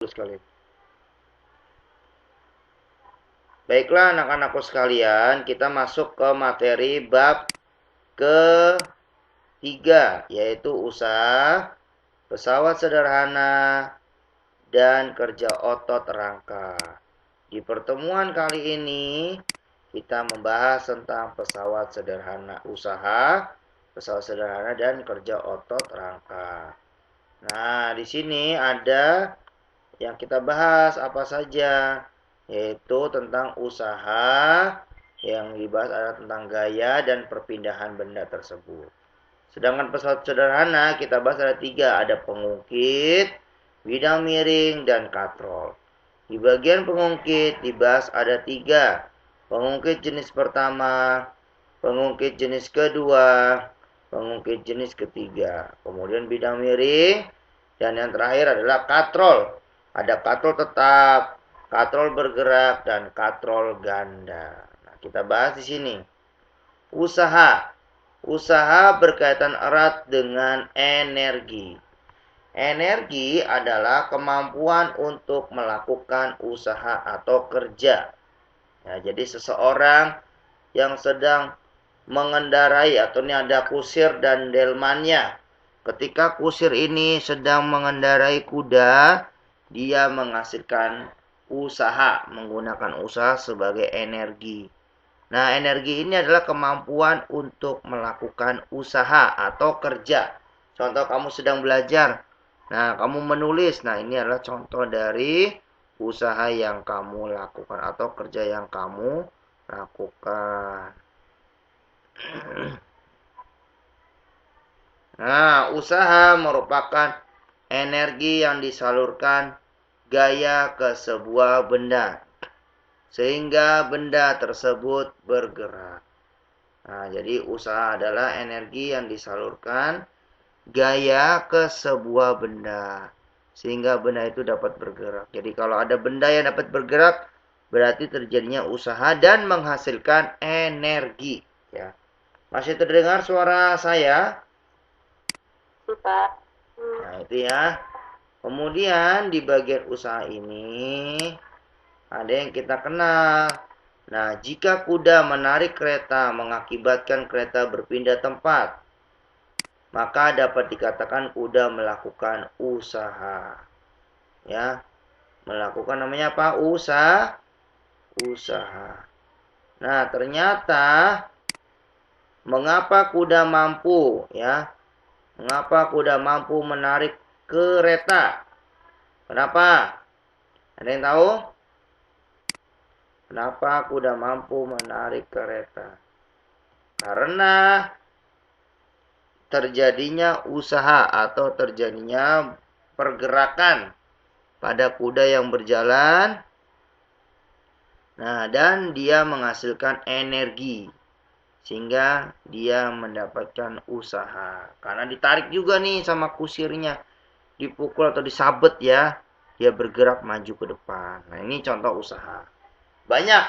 sekalian. Baiklah anak-anakku sekalian, kita masuk ke materi bab ketiga, yaitu usaha, pesawat sederhana, dan kerja otot rangka. Di pertemuan kali ini, kita membahas tentang pesawat sederhana, usaha, pesawat sederhana, dan kerja otot rangka. Nah, di sini ada yang kita bahas apa saja, yaitu tentang usaha, yang dibahas adalah tentang gaya dan perpindahan benda tersebut. Sedangkan pesawat sederhana kita bahas ada 3, ada pengungkit, bidang miring, dan katrol. Di bagian pengungkit dibahas ada 3, pengungkit jenis pertama, pengungkit jenis kedua, pengungkit jenis ketiga. Kemudian bidang miring, dan yang terakhir adalah katrol. Ada katrol tetap, katrol bergerak, dan katrol ganda. Nah, kita bahas di sini. Usaha. Usaha berkaitan erat dengan energi. Energi adalah kemampuan untuk melakukan usaha atau kerja. Ya, jadi seseorang yang sedang mengendarai, atau ini ada kusir dan delmannya. Ketika kusir ini sedang mengendarai kuda, dia menghasilkan usaha, menggunakan usaha sebagai energi. Nah, energi ini adalah kemampuan untuk melakukan usaha atau kerja. Contoh kamu sedang belajar. Nah, kamu menulis. Nah, ini adalah contoh dari usaha yang kamu lakukan atau kerja yang kamu lakukan. Nah, usaha merupakan energi yang disalurkan gaya ke sebuah benda, sehingga benda tersebut bergerak. Nah, jadi usaha adalah energi yang disalurkan gaya ke sebuah benda, sehingga benda itu dapat bergerak. Jadi kalau ada benda yang dapat bergerak, berarti terjadinya usaha dan menghasilkan energi. Ya. Masih terdengar suara saya? Pak. Nah, itu ya. Kemudian di bagian usaha ini ada yang kita kenal. Nah, jika kuda menarik kereta mengakibatkan kereta berpindah tempat, maka dapat dikatakan kuda melakukan usaha. Ya, melakukan namanya apa? Usaha. Nah, ternyata mengapa kuda mampu, ya? Mengapa kuda mampu menarik kereta? Kenapa? Ada yang tahu? Kenapa kuda mampu menarik kereta? Karena terjadinya usaha atau terjadinya pergerakan pada kuda yang berjalan. Nah, dan dia menghasilkan energi sehingga dia mendapatkan usaha. Karena ditarik juga nih sama kusirnya, dipukul atau disabet ya, dia bergerak maju ke depan. Nah, ini contoh usaha. Banyak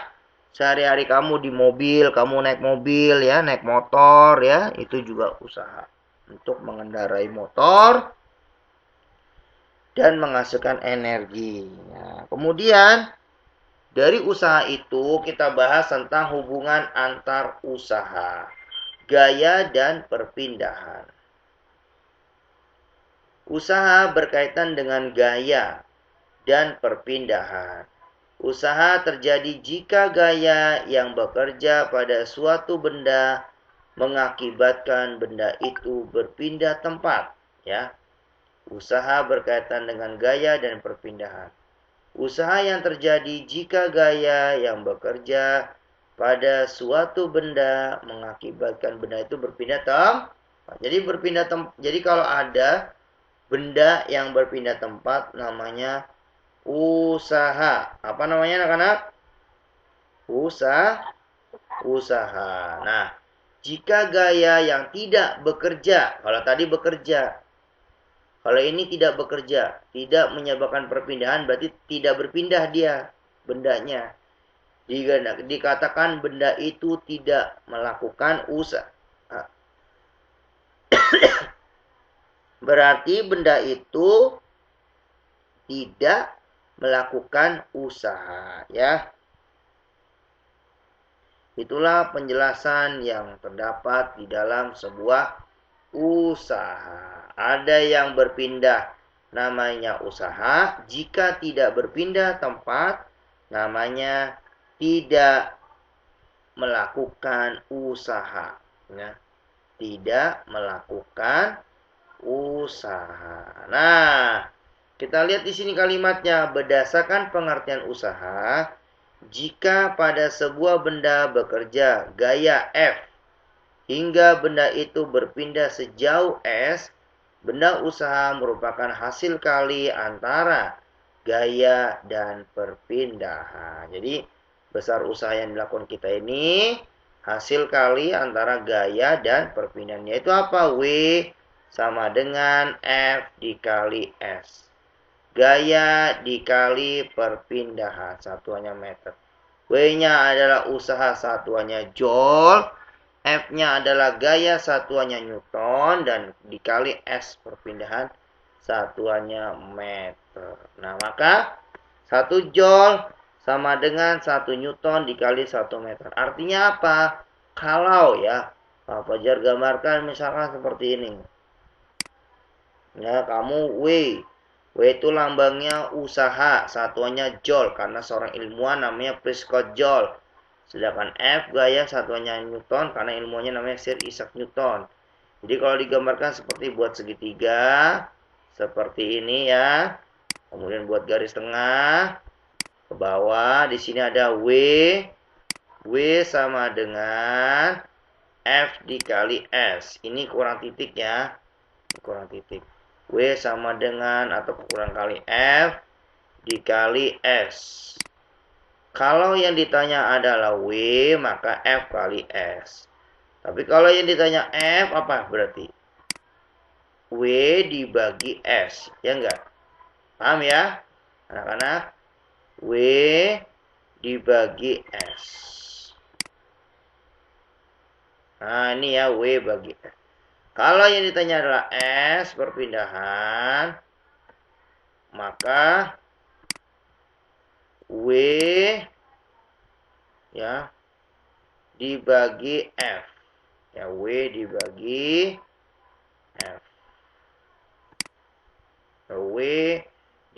sehari-hari kamu di mobil, kamu naik mobil ya, naik motor ya, itu juga usaha untuk mengendarai motor dan menghasilkan energi. Nah, kemudian dari usaha itu kita bahas tentang hubungan antar usaha, gaya dan perpindahan. Usaha berkaitan dengan gaya dan perpindahan. Usaha terjadi jika gaya yang bekerja pada suatu benda mengakibatkan benda itu berpindah tempat, ya. Usaha berkaitan dengan gaya dan perpindahan. Usaha yang terjadi jika gaya yang bekerja pada suatu benda mengakibatkan benda itu berpindah tempat. Jadi berpindah tempat. Jadi kalau ada benda yang berpindah tempat namanya usaha. Apa namanya anak-anak? Usaha. Nah, jika gaya yang tidak bekerja, kalau tadi bekerja, kalau ini tidak bekerja, tidak menyebabkan perpindahan, berarti tidak berpindah dia, bendanya. Dikatakan benda itu tidak melakukan usaha. Berarti benda itu tidak melakukan usaha, ya. Itulah penjelasan yang terdapat di dalam sebuah usaha. Ada yang berpindah namanya usaha, jika tidak berpindah tempat namanya tidak melakukan usaha, ya. Tidak melakukan usaha. Nah, kita lihat di sini kalimatnya, berdasarkan pengertian usaha, jika pada sebuah benda bekerja gaya F hingga benda itu berpindah sejauh S, benda usaha merupakan hasil kali antara gaya dan perpindahan. Jadi, besar usaha yang dilakukan kita ini hasil kali antara gaya dan perpindahannya. Itu apa? W sama dengan F dikali S. Gaya dikali perpindahan, satuannya meter. W-nya adalah usaha, satuannya joule. F-nya adalah gaya, satuannya newton. Dan dikali S perpindahan, satuannya meter. Nah, maka 1 joule sama dengan 1 newton dikali 1 meter. Artinya apa? Kalau ya, Pak Fajar gambarkan misalkan seperti ini. Ya, kamu W. W itu lambangnya usaha, satuannya joule. Karena seorang ilmuwan namanya Prescott Joule. Sedangkan F gaya, satuannya newton. Karena ilmuannya namanya Sir Isaac Newton. Jadi kalau digambarkan seperti buat segitiga. Seperti ini ya. Kemudian buat garis tengah. Ke bawah, di sini ada W. W sama dengan F dikali S. Ini kurang titik ya. Kurang titik. W sama dengan atau kurang kali F dikali S. Kalau yang ditanya adalah W, maka F kali S. Tapi kalau yang ditanya F, apa berarti? W dibagi S. Ya enggak? Paham ya? Anak-anak? W dibagi S. Nah, ini ya W bagi S. Kalau yang ditanya adalah S perpindahan, maka W ya dibagi F. Ya, W dibagi F. W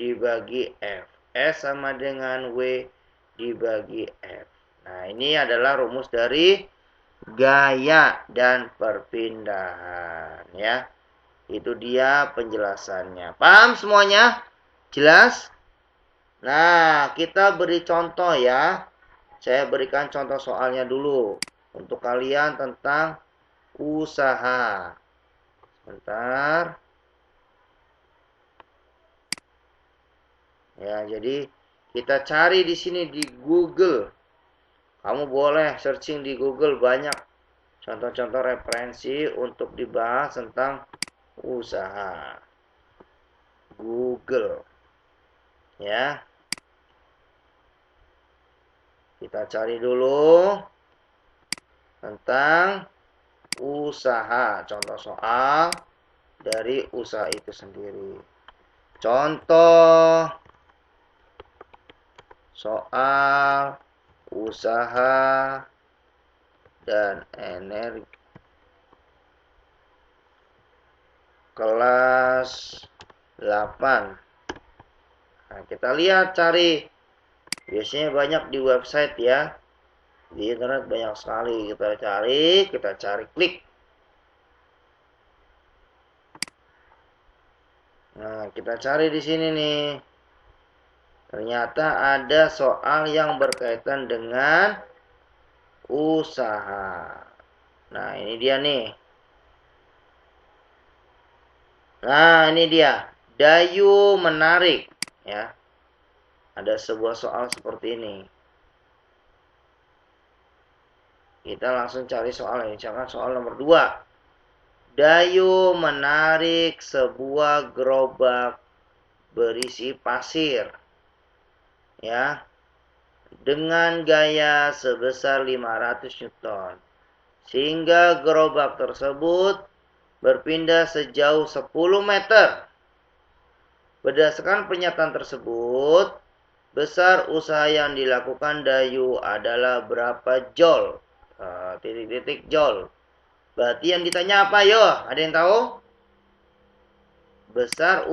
dibagi F. S sama dengan W dibagi F. Nah, ini adalah rumus dari gaya dan perpindahan ya. Itu dia penjelasannya. Paham semuanya? Jelas? Nah, kita beri contoh ya. Saya berikan contoh soalnya dulu untuk kalian tentang usaha. Sebentar. Ya, jadi kita cari di sini di Google. Kamu boleh searching di Google, banyak contoh-contoh referensi untuk dibahas tentang usaha. Google. Ya. Kita cari dulu tentang usaha. Contoh soal dari usaha itu sendiri. Contoh soal usaha dan energi kelas 8. Nah, kita lihat cari. Biasanya banyak di website ya. Di internet banyak sekali. Kita cari, klik. Nah, kita cari di sini nih. Ternyata ada soal yang berkaitan dengan usaha. Nah, ini dia nih. Nah, ini dia. Dayu menarik. Ya. Ada sebuah soal seperti ini. Kita langsung cari soal ini. Misalkan soal nomor 2. Dayu menarik sebuah gerobak berisi pasir. Ya. Dengan gaya sebesar 500 Newton. Sehingga gerobak tersebut berpindah sejauh 10 meter. Berdasarkan pernyataan tersebut, besar usaha yang dilakukan Dayu adalah berapa jol? Titik-titik jol. Berarti yang ditanya apa yo? Ada yang tahu? Besar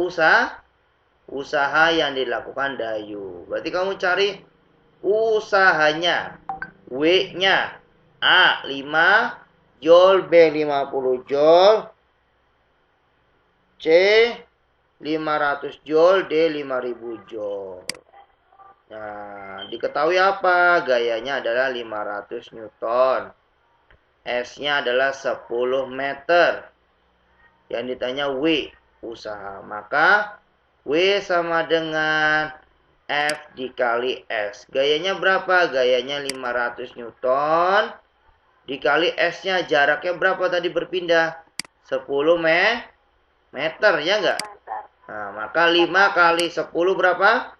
usaha yang dilakukan Dayu. Berarti kamu cari usahanya. W-nya A 5 jol, B 50 jol, C 500 jol, D 5000 jol. Nah, diketahui apa? Gayanya adalah 500 Newton. S-nya adalah 10 meter. Yang ditanya W, usaha. Maka W sama dengan F dikali S. Gayanya berapa? Gayanya 500 Newton. Dikali S-nya, jaraknya berapa tadi berpindah? 10 meter, ya enggak? Nah, maka 5 kali 10 berapa?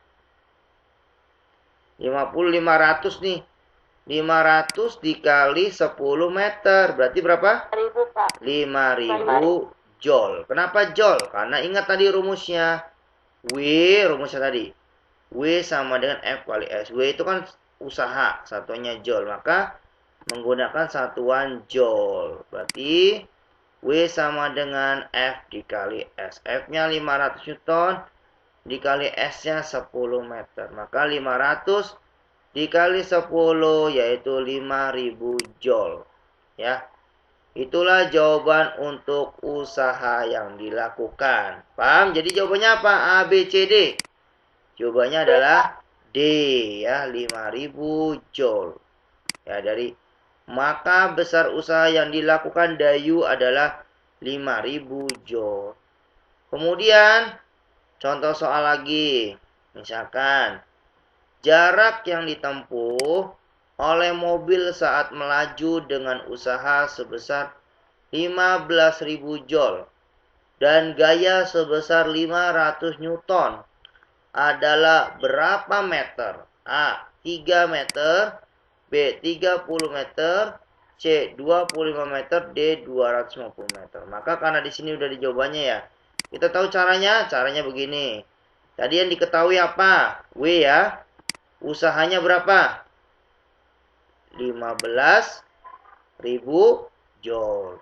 50, 500 nih. 500 dikali 10 meter. Berarti berapa? 5.000, Pak. 5000 jol. Kenapa jol? Karena ingat tadi rumusnya. Rumusnya tadi. W sama dengan F kali S. W itu kan usaha, satunya jol. Maka menggunakan satuan jol. Berarti W sama dengan F dikali S. F-nya 500 Newton dikali S-nya 10 meter. Maka 500 dikali 10 yaitu 5000 jol. Ya. Itulah jawaban untuk usaha yang dilakukan. Paham? Jadi jawabannya apa? A, B, C, D. Jawabannya adalah D, ya, 5000 joule. Ya, dari maka besar usaha yang dilakukan Dayu adalah 5000 joule. Kemudian contoh soal lagi. Misalkan jarak yang ditempuh oleh mobil saat melaju dengan usaha sebesar 15.000 joule dan gaya sebesar 500 Newton adalah berapa meter? A. 3 meter, B. 30 meter, C. 25 meter, D. 250 meter. Maka karena di sini udah dijawabannya ya. Kita tahu caranya, begini. Tadi yang diketahui apa? W ya. Usahanya berapa? 15.000 joule.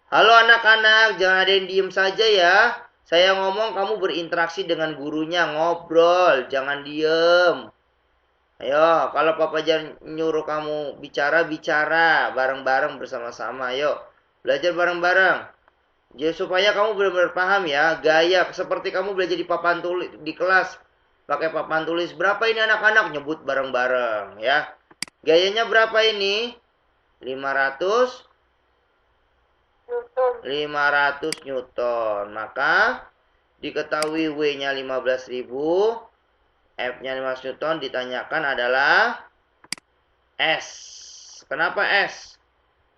Halo anak-anak, jangan ada yang diem saja ya. Saya ngomong kamu berinteraksi dengan gurunya, ngobrol, jangan diem. Ayo, kalau Papa jangan nyuruh kamu bicara, bicara bareng-bareng bersama-sama. Ayo, belajar bareng-bareng. Jadi supaya kamu benar-benar paham ya, gaya seperti kamu belajar di papan tulis di kelas. Pakai papan tulis berapa ini anak-anak nyebut bareng-bareng ya. Gayanya berapa ini? 500 Newton. Maka diketahui W-nya 15.000, F-nya 15 Newton, ditanyakan adalah S. Kenapa S?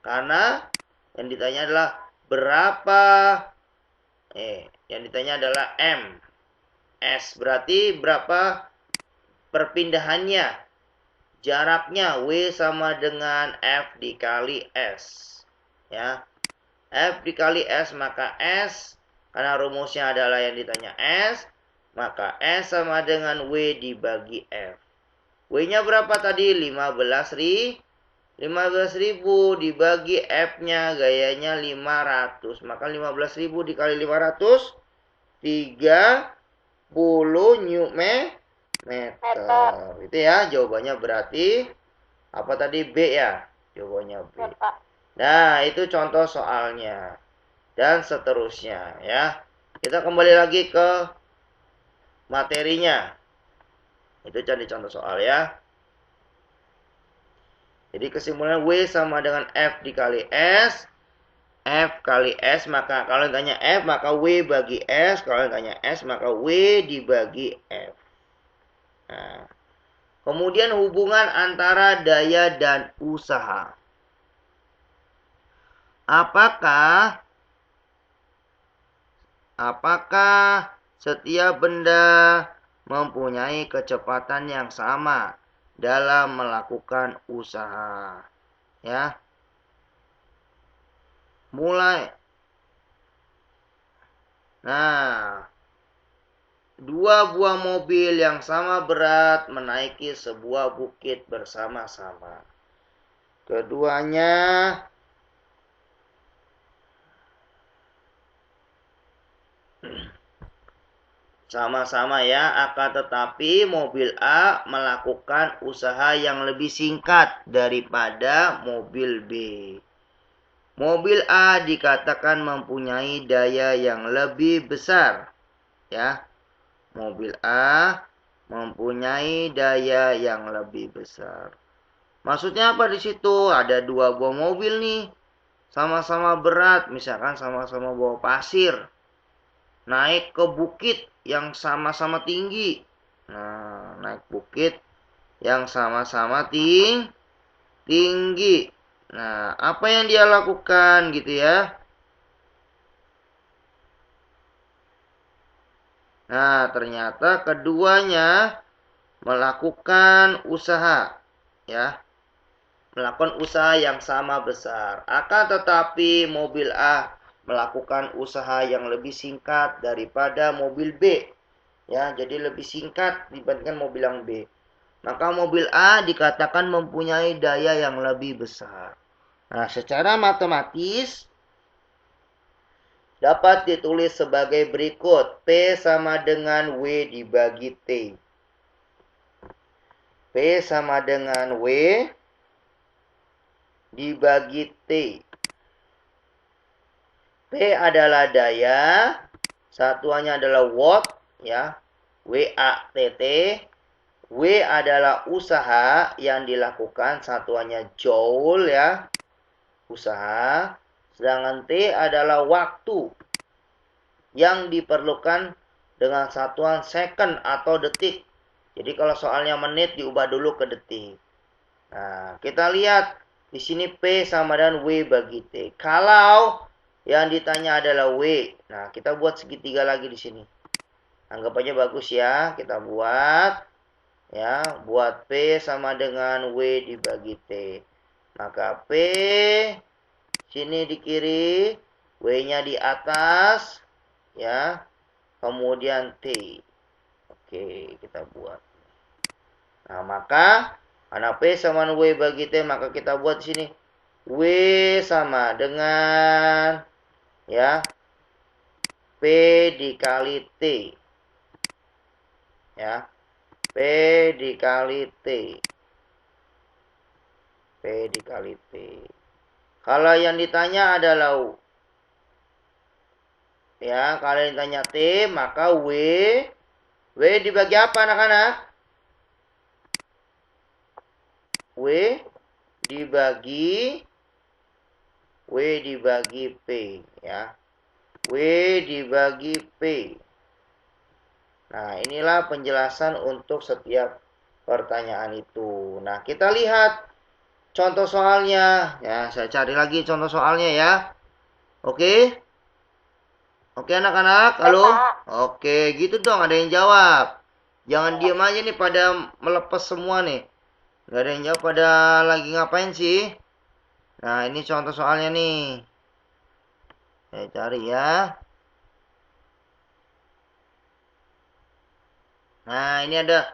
Karena yang ditanya adalah berapa, yang ditanya adalah M. S berarti berapa perpindahannya. Jaraknya W sama dengan F dikali S. Ya. F dikali S, maka S, karena rumusnya adalah yang ditanya S, maka S sama dengan W dibagi F. W-nya berapa tadi? 15.000 dibagi F-nya, gayanya 500. Maka 15.000 dikali 500, 30 meter. Itu ya, jawabannya berarti apa tadi? B ya. Jawabannya B. Nah, itu contoh soalnya. Dan seterusnya ya. Kita kembali lagi ke materinya. Itu jadi contoh soal ya. Jadi kesimpulan W sama dengan F dikali S. F kali S, maka kalau ditanya F maka W bagi S. Kalau ditanya S maka W dibagi F. Nah, kemudian hubungan antara daya dan usaha. Apakah setiap benda mempunyai kecepatan yang sama dalam melakukan usaha? Ya. Mulai. Nah, dua buah mobil yang sama berat menaiki sebuah bukit bersama-sama. Keduanya sama-sama ya, akan tetapi mobil A melakukan usaha yang lebih singkat daripada mobil B. Mobil A dikatakan mempunyai daya yang lebih besar, ya. Mobil A mempunyai daya yang lebih besar. Maksudnya apa di situ? Ada dua buah mobil nih, sama-sama berat, misalkan sama-sama bawa pasir, naik ke bukit yang sama-sama tinggi. Nah, naik bukit yang sama-sama tinggi. Nah, apa yang dia lakukan gitu ya? Nah, ternyata keduanya melakukan usaha, ya. Melakukan usaha yang sama besar. Akan tetapi mobil A melakukan usaha yang lebih singkat daripada mobil B. Ya, jadi lebih singkat dibandingkan mobil yang B. Maka mobil A dikatakan mempunyai daya yang lebih besar. Nah, secara matematis dapat ditulis sebagai berikut. P sama dengan W dibagi T. P sama dengan W dibagi T. P adalah daya, satuannya adalah watt, ya, W-A-T-T. W adalah usaha yang dilakukan, satuannya joule, ya, usaha. Sedangkan T adalah waktu yang diperlukan dengan satuan second atau detik. Jadi kalau soalnya menit diubah dulu ke detik. Nah, kita lihat di sini P sama dengan W bagi T. Kalau yang ditanya adalah W, nah kita buat segitiga lagi di sini. Anggap aja bagus ya, kita buat ya, buat P sama dengan W dibagi T. Maka P sini di kiri, W-nya di atas, ya. Kemudian T. Oke, kita buat. Nah, maka karena P sama W bagi T, maka kita buat di sini W sama dengan, ya, P dikali T. Ya. P dikali T. P dikali T. Kalau yang ditanya adalah, ya, kalau yang ditanya T, maka W dibagi apa anak-anak? W dibagi P, ya. W dibagi P. Nah, inilah penjelasan untuk setiap pertanyaan itu. Nah, kita lihat contoh soalnya. Ya, saya cari lagi contoh soalnya ya. Oke? Oke anak-anak, halo? Oke, gitu dong, ada yang jawab. Jangan diam aja nih pada melepas semua nih. Gak ada yang jawab, pada lagi ngapain sih? Nah, ini contoh soalnya nih. Saya cari ya. Nah, ini ada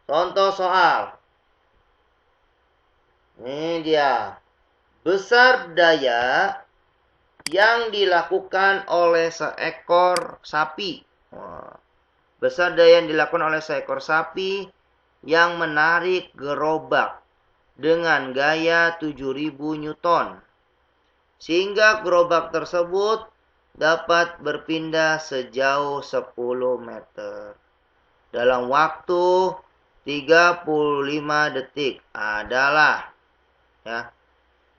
contoh soal. Ini dia. Besar daya yang dilakukan oleh seekor sapi. Wah. Besar daya yang dilakukan oleh seekor sapi yang menarik gerobak dengan gaya 7000 Newton. Sehingga gerobak tersebut dapat berpindah sejauh 10 meter. Dalam waktu 35 detik adalah, ya,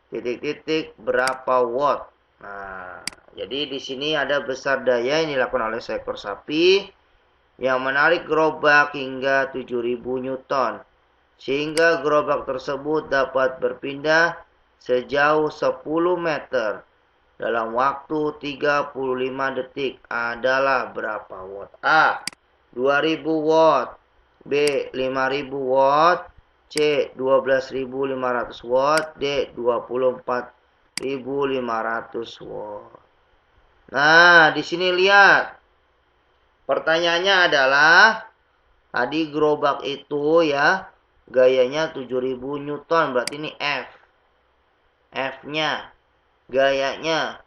titik-titik berapa watt. Nah, jadi di sini ada besar daya yang dilakukan oleh seekor sapi yang menarik gerobak hingga 7000 Newton. Sehingga gerobak tersebut dapat berpindah sejauh 10 meter dalam waktu 35 detik adalah berapa watt? A. 2000 watt. B. 5000 watt. C. 12.500 watt. D. 24.500 watt. Nah, di sini lihat. Pertanyaannya adalah, tadi gerobak itu ya, gayanya 7000 Newton, berarti ini F. F-nya, gayanya.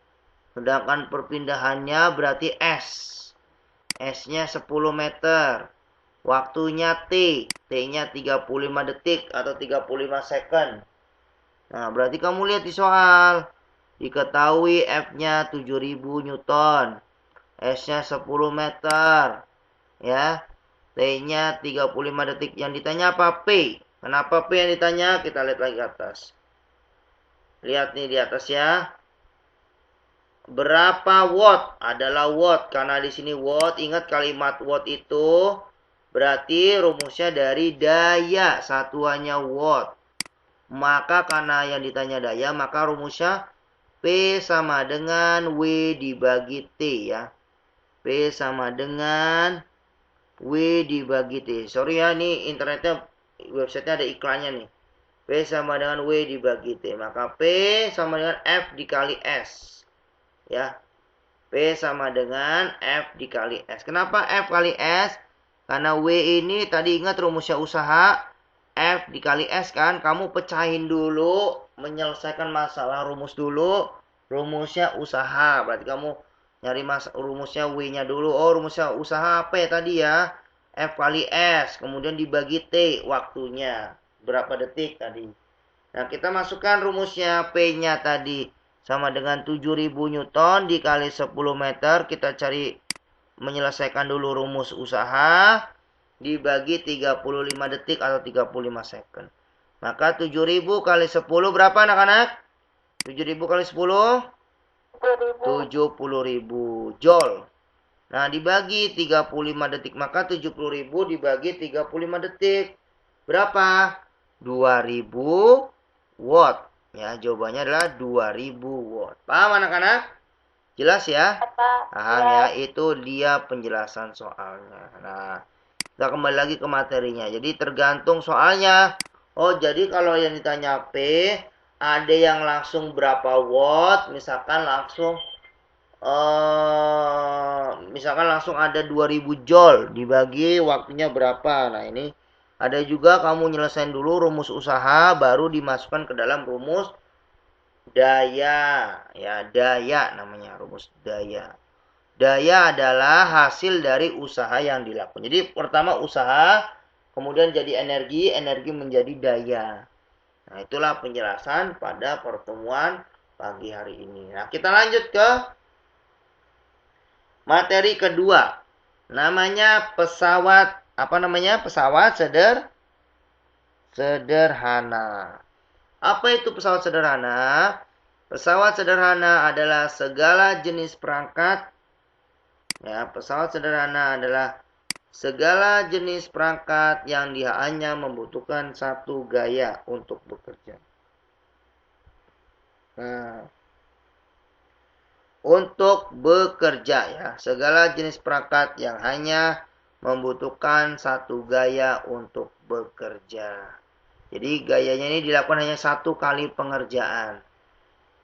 Sedangkan perpindahannya berarti S. S-nya 10 meter. Waktunya T. T-nya 35 detik atau 35 second. Nah, berarti kamu lihat di soal. Diketahui F-nya 7000 Newton. S-nya 10 meter. Ya. T-nya 35 detik. Yang ditanya apa? P. Kenapa P yang ditanya? Kita lihat lagi ke atas. Lihat nih di atas ya. Berapa watt? Adalah watt. Karena di sini watt, ingat kalimat watt itu berarti rumusnya dari daya. Satuannya watt. Maka karena yang ditanya daya, maka rumusnya P sama dengan W dibagi T ya. P sama dengan W dibagi T. Sorry ya, ini internetnya, websitenya ada iklannya nih. P sama dengan W dibagi T. Maka P sama dengan F dikali S. Ya, P sama dengan F dikali S. Kenapa F kali S? Karena W ini tadi ingat rumusnya usaha, F dikali S kan. Kamu pecahin dulu, menyelesaikan masalah rumus dulu. Rumusnya usaha, berarti kamu nyari rumusnya W-nya dulu. Oh, rumusnya usaha apa ya tadi ya? F kali S, kemudian dibagi T waktunya. Berapa detik tadi. Nah, kita masukkan rumusnya P-nya tadi sama dengan 7000 Newton dikali 10 meter. Kita cari menyelesaikan dulu rumus usaha dibagi 35 detik atau 35 second. Maka 7000 kali 10 berapa anak-anak? 7000 kali 10? 70.000 joule. Nah, dibagi 35 detik. Maka 70.000 dibagi 35 detik. Berapa? 2000 watt. Ya, jawabannya adalah 2000 watt. Paham anak-anak? Jelas ya? Paham ya, itu dia penjelasan soalnya. Nah, kita kembali lagi ke materinya. Jadi tergantung soalnya. Oh, jadi kalau yang ditanya P, ada yang langsung berapa watt, misalkan langsung ada 2000 joule dibagi waktunya berapa. Nah, ini ada juga kamu nyelesain dulu rumus usaha baru dimasukkan ke dalam rumus daya. Ya, daya namanya, rumus daya. Daya adalah hasil dari usaha yang dilakukan. Jadi pertama usaha, kemudian jadi energi, energi menjadi daya. Nah, itulah penjelasan pada pertemuan pagi hari ini. Nah, kita lanjut ke materi kedua. Namanya pesawat, apa namanya? Pesawat sederhana. Apa itu pesawat sederhana? Pesawat sederhana adalah segala jenis perangkat. Ya, pesawat sederhana adalah segala jenis perangkat yang dia hanya membutuhkan satu gaya untuk bekerja. Nah, untuk bekerja ya, segala jenis perangkat yang hanya membutuhkan satu gaya untuk bekerja. Jadi gayanya ini dilakukan hanya satu kali pengerjaan.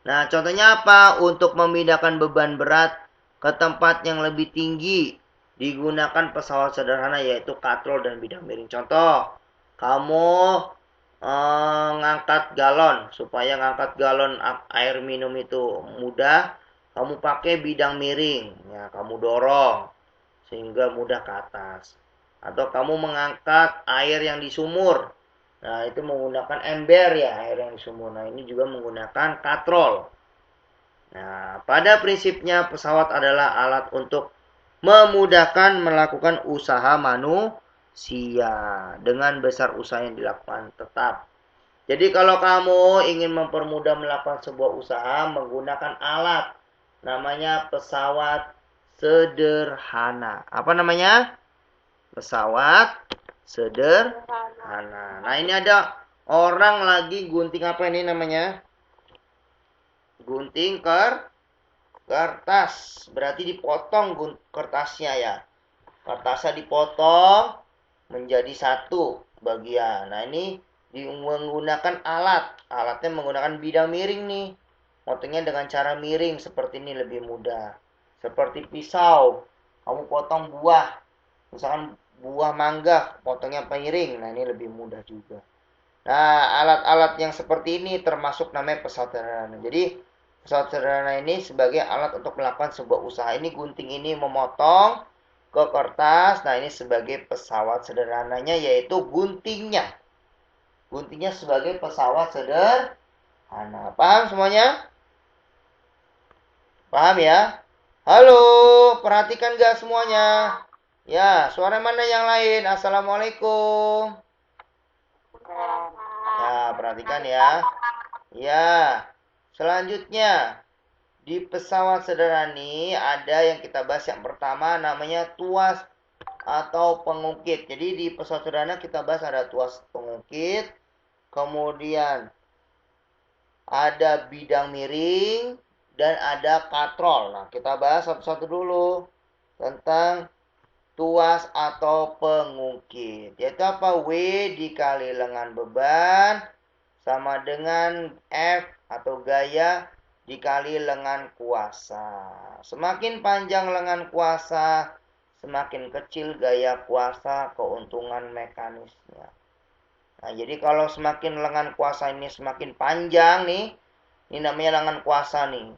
Nah, contohnya apa? Untuk memindahkan beban berat ke tempat yang lebih tinggi digunakan pesawat sederhana yaitu katrol dan bidang miring. Contoh, kamu ngangkat galon. Supaya ngangkat galon air minum itu mudah, kamu pakai bidang miring. Ya, kamu dorong sehingga mudah ke atas. Atau kamu mengangkat air yang di sumur. Nah, itu menggunakan ember ya, air yang di sumur. Nah, ini juga menggunakan katrol. Nah, pada prinsipnya pesawat adalah alat untuk memudahkan melakukan usaha manusia dengan besar usaha yang dilakukan tetap. Jadi kalau kamu ingin mempermudah melakukan sebuah usaha menggunakan alat, namanya pesawat sederhana. Apa namanya? Pesawat sederhana. Nah, ini ada orang lagi gunting apa ini namanya? Gunting kertas. Berarti dipotong kertasnya ya. Kertasnya dipotong menjadi satu bagian. Nah, ini menggunakan alat. Alatnya menggunakan bidang miring nih. Potongnya dengan cara miring seperti ini lebih mudah. Seperti pisau. kamu potong buah, misalkan buah mangga, potongnya piring. Nah, ini lebih mudah juga. Nah, alat-alat yang seperti ini termasuk namanya pesawat sederhana. Jadi, pesawat sederhana ini sebagai alat untuk melakukan sebuah usaha. Ini gunting ini memotong ke kertas. Nah, ini sebagai pesawat sederhananya, yaitu guntingnya. Guntingnya sebagai pesawat sederhana. Paham semuanya? Paham ya? Halo, perhatikan gak semuanya? Ya, suara mana yang lain? Assalamualaikum. Ya, perhatikan ya. Ya, selanjutnya di pesawat sederhana ini ada yang kita bahas yang pertama namanya tuas atau pengukit. Jadi di pesawat sederhana kita bahas ada tuas pengukit, kemudian ada bidang miring, dan ada katrol. Nah, kita bahas satu-satu dulu tentang tuas atau pengukit. Yaitu apa? W dikali lengan beban sama dengan F atau gaya dikali lengan kuasa. Semakin panjang lengan kuasa, semakin kecil gaya kuasa, keuntungan mekanisnya. Nah, jadi kalau semakin lengan kuasa ini semakin panjang nih, ini namanya lengan kuasa nih.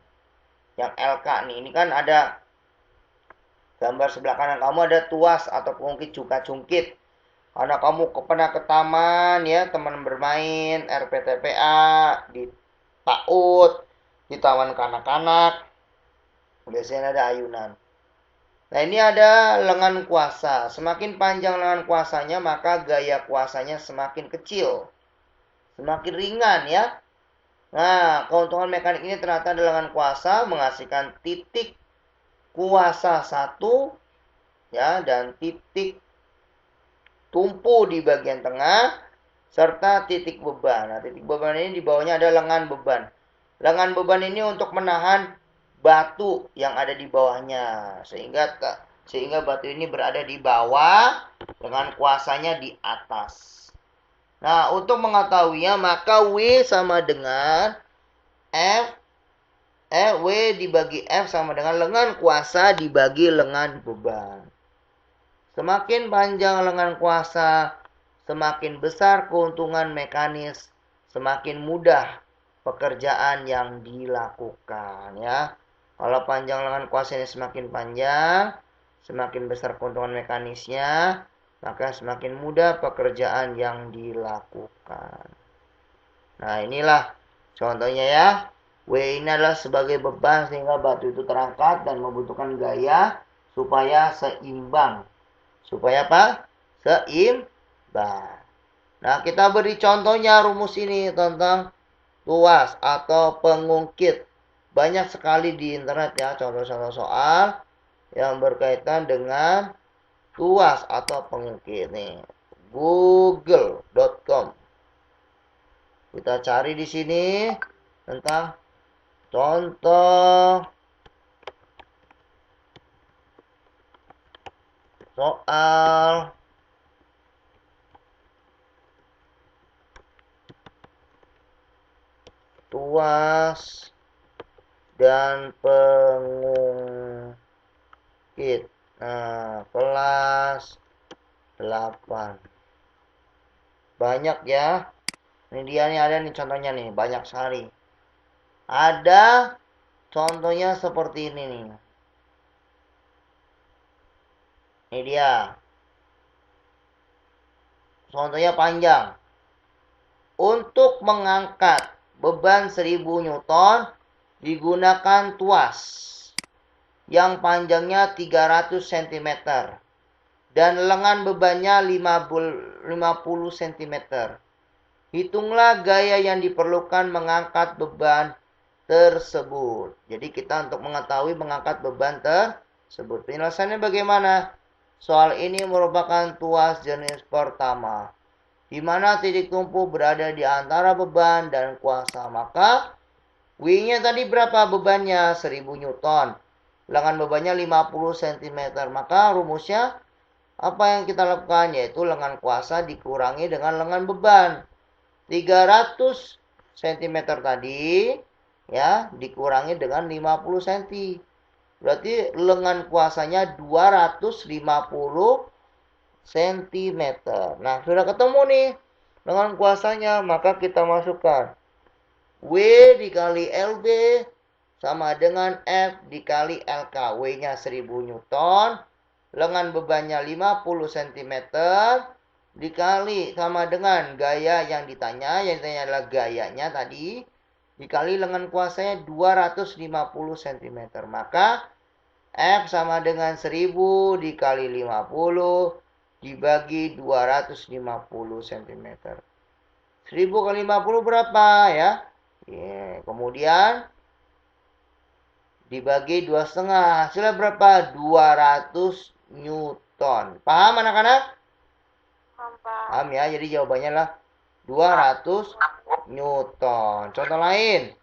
Yang LK nih, ini kan ada gambar sebelah kanan kamu ada tuas atau pengungkit cungkit. Karena kamu pernah ke taman ya, teman bermain, RPTPA, di PAUD, di taman kanak-kanak, biasanya ada ayunan. Nah, ini ada lengan kuasa. Semakin panjang lengan kuasanya, maka gaya kuasanya semakin kecil. Semakin ringan ya. Nah, keuntungan mekanik ini ternyata ada lengan kuasa menghasilkan titik kuasa 1 ya, dan titik tumpu di bagian tengah serta titik beban. Nah, titik beban ini di bawahnya ada lengan beban. Lengan beban ini untuk menahan batu yang ada di bawahnya sehingga batu ini berada di bawah dengan kuasanya di atas. Nah, untuk mengetahuinya maka W sama dengan W dibagi F sama dengan lengan kuasa dibagi lengan beban. Semakin panjang lengan kuasa, semakin besar keuntungan mekanis, semakin mudah pekerjaan yang dilakukan ya. Kalau panjang lengan kuasa ini semakin panjang, semakin besar keuntungan mekanisnya, maka semakin mudah pekerjaan yang dilakukan. Nah, inilah contohnya ya. W ini adalah sebagai beban sehingga batu itu terangkat dan membutuhkan gaya supaya seimbang. Supaya apa? Seimbang. Nah, kita beri contohnya rumus ini tentang tuas atau pengungkit. Banyak sekali di internet ya contoh-contoh soal yang berkaitan dengan tuas atau pengungkit nih. Google.com. Kita cari di sini tentang contoh soal tuas dan pengungkit. Nah, kelas 8. Banyak ya. Ini dia nih, ada nih contohnya nih, banyak sekali. Ada contohnya seperti ini nih. Ini dia. Contohnya panjang. Untuk mengangkat beban 1000 Newton digunakan tuas yang panjangnya 300 cm dan lengan bebannya 50 cm. Hitunglah gaya yang diperlukan mengangkat beban tersebut. Jadi kita untuk mengetahui mengangkat beban tersebut. Penyelesaiannya bagaimana? Soal ini merupakan tuas jenis pertama, di mana titik tumpu berada di antara beban dan kuasa. Maka W-nya tadi berapa bebannya? 1000 Newton. Lengan bebannya 50 cm. Maka rumusnya apa yang kita lakukan? Yaitu lengan kuasa dikurangi dengan lengan beban. 300 cm tadi ya dikurangi dengan 50 cm. Berarti lengan kuasanya 250 cm. Nah, sudah ketemu nih lengan kuasanya, maka kita masukkan W dikali LB sama dengan F dikali LK. W-nya 1000 Newton, lengan bebannya 50 cm, dikali sama dengan gaya yang ditanya adalah gayanya tadi, dikali lengan kuasanya 250 cm. Maka F sama dengan 1000 dikali 50 dibagi 250 cm. 1000 kali 50 berapa ya? Kemudian dibagi 2,5. Hasilnya berapa? 200 Newton. Paham anak-anak? Paham ya? Jadi jawabannya lah 200 Newton. Contoh lain.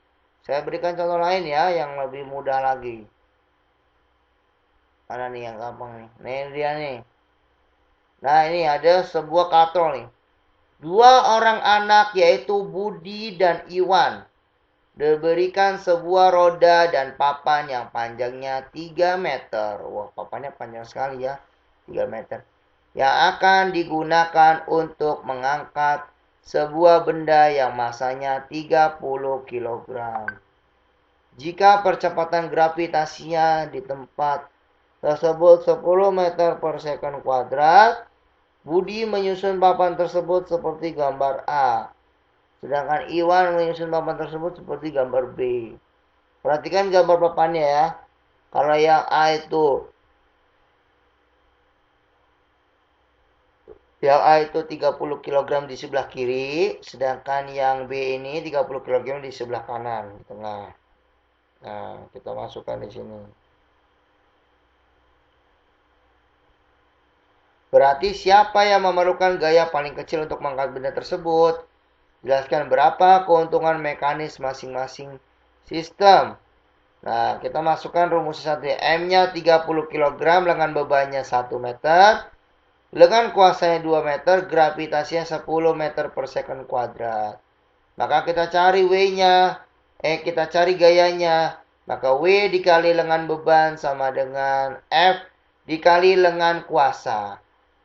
Saya berikan contoh lain ya yang lebih mudah lagi. Mana nih yang gampang nih? Nih dia nih. Nah ini ada sebuah katrol nih. Dua orang anak yaitu Budi dan Iwan diberikan sebuah roda dan papan yang panjangnya 3 meter. Wah, papannya panjang sekali ya. 3 meter. Yang akan digunakan untuk mengangkat sebuah benda yang masanya 30 kg. Jika percepatan gravitasinya di tempat tersebut 10 meter per second kuadrat, Budi menyusun papan tersebut seperti gambar A. Sedangkan Iwan menyusun papan tersebut seperti gambar B. Perhatikan gambar papannya ya. Kalau yang A itu 30 kg di sebelah kiri, sedangkan yang B ini 30 kg di sebelah kanan, di tengah. Nah, kita masukkan di sini. Berarti siapa yang memerlukan gaya paling kecil untuk mengangkat benda tersebut? Jelaskan berapa keuntungan mekanis masing-masing sistem. Nah, kita masukkan rumus satu. M-nya 30 kg, lengan bebannya 1 meter. Lengan kuasanya 2 meter, gravitasinya 10 meter per second kuadrat. Maka kita cari W-nya. Kita cari gayanya. Maka W dikali lengan beban sama dengan F dikali lengan kuasa.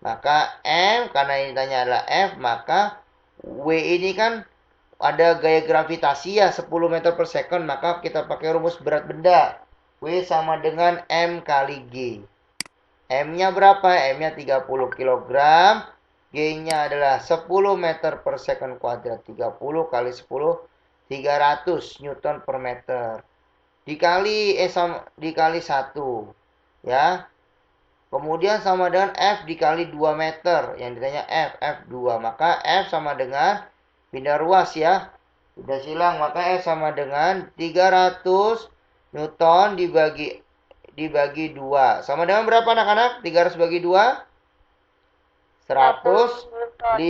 Maka M, karena ini tanya adalah F, maka W ini kan ada gaya gravitasi ya 10 meter per second. Maka kita pakai rumus berat benda. W sama dengan M kali G. M-nya berapa? M-nya 30 kg. G-nya adalah 10 meter per second kuadrat. 30 kali 10, 300 Newton per meter. Dikali dikali 1. Ya. Kemudian sama dengan F dikali 2 meter. Yang ditanya F, F2. Maka F sama dengan, pindah ruas ya. Sudah silang. Maka F sama dengan 300 Newton dibagi 2. Sama dengan berapa anak-anak? 300 bagi 2? 150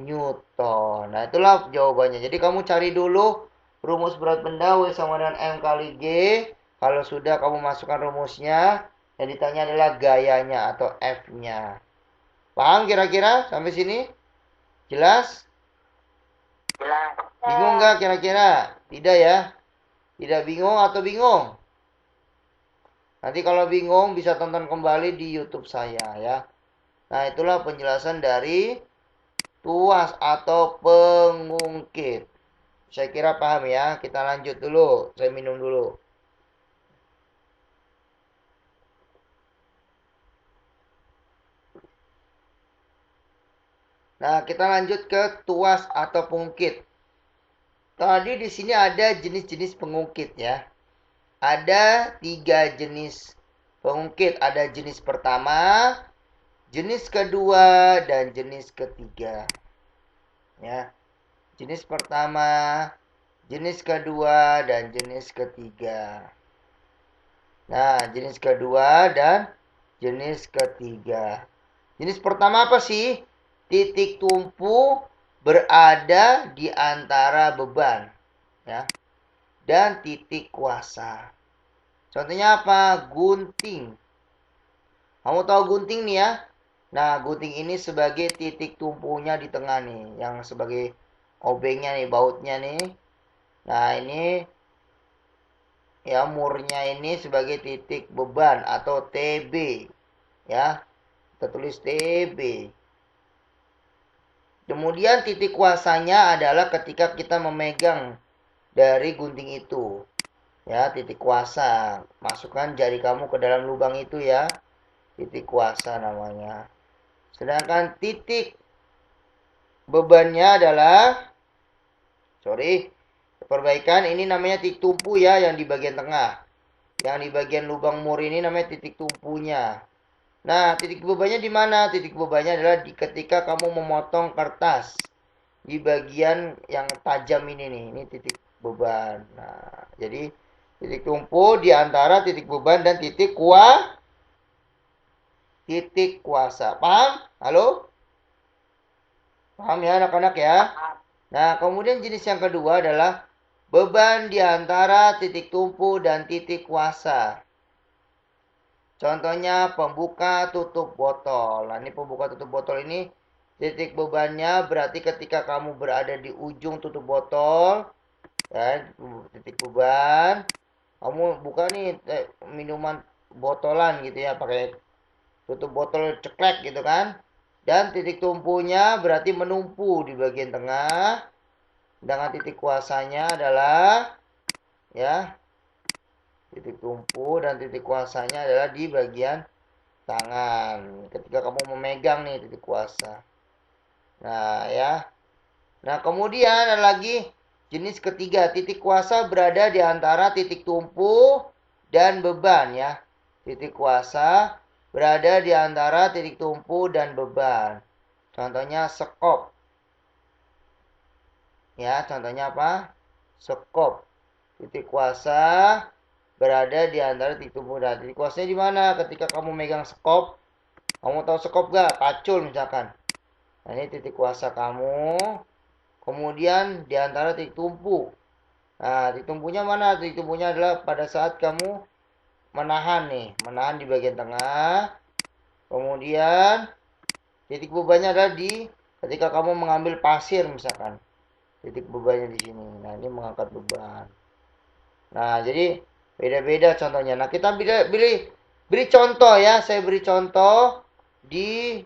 Newton. Nah, itulah jawabannya. Jadi kamu cari dulu rumus berat benda W sama dengan M kali G. Kalau sudah kamu masukkan rumusnya. Yang ditanya adalah gayanya atau F-nya. Paham kira-kira sampai sini? Jelas? Jelas. Bingung nggak kira-kira? Tidak ya? Tidak bingung atau bingung? Nanti kalau bingung bisa tonton kembali di YouTube saya ya. Nah, itulah penjelasan dari tuas atau pengungkit. Saya kira paham ya. Kita lanjut dulu. Saya minum dulu. Nah, kita lanjut ke tuas atau pengungkit. Tadi di sini ada jenis-jenis pengungkit ya. Ada 3 jenis pengungkit. Ada jenis pertama, jenis kedua, dan jenis ketiga. Ya. Jenis pertama, jenis kedua, dan jenis ketiga. Nah, jenis kedua dan jenis ketiga. Jenis pertama apa sih? Titik tumpu berada di antara beban, ya, dan titik kuasa. Contohnya apa? Gunting. Kamu tahu gunting nih ya? Nah, gunting ini sebagai titik tumpunya di tengah nih, yang sebagai obengnya nih, bautnya nih. Nah, ini ya murnya ini sebagai titik beban atau TB, ya. Kita tulis TB. Kemudian titik kuasanya adalah ketika kita memegang dari gunting itu. Ya, titik kuasa. Masukkan jari kamu ke dalam lubang itu ya. Titik kuasa namanya. Sedangkan titik bebannya adalah, perbaikan ini namanya titik tumpu ya, yang di bagian tengah. Yang di bagian lubang mur ini namanya titik tumpunya. Nah, titik bebannya di mana? Titik bebannya adalah ketika kamu memotong kertas. Di bagian yang tajam ini nih, ini titik beban. Nah, jadi titik tumpu di antara titik beban dan titik kuasa. Paham? Halo? Paham ya anak-anak ya? Nah, kemudian jenis yang kedua adalah beban di antara titik tumpu dan titik kuasa. Contohnya pembuka tutup botol. Nah, ini pembuka tutup botol ini titik bebannya berarti ketika kamu berada di ujung tutup botol, ya, titik beban, kamu buka nih minuman botolan gitu ya, pakai tutup botol ceklek gitu kan. Dan titik tumpunya berarti menumpu di bagian tengah. Dengan titik kuasanya adalah, ya, titik tumpu dan titik kuasanya adalah di bagian tangan. Ketika kamu memegang nih titik kuasa. Nah, ya. Nah, kemudian ada lagi jenis ketiga. Titik kuasa berada di antara titik tumpu dan beban ya. Titik kuasa berada di antara titik tumpu dan beban. Contohnya sekop. Ya, contohnya apa? Sekop. Titik kuasa berada di antara titik tumpu dan titik kuasanya di mana? Ketika kamu megang sekop, kamu tahu sekop gak? Pacul misalkan. Nah, ini titik kuasa kamu. Kemudian di antara titik tumpu. Nah, titik tumpunya mana? Titik tumpunya adalah pada saat kamu menahan nih, menahan di bagian tengah. Kemudian titik bebannya adalah di ketika kamu mengambil pasir misalkan. Titik bebannya di sini. Nah, ini mengangkat beban. Nah, jadi beda-beda contohnya. Nah, kita beri contoh ya. Saya beri contoh di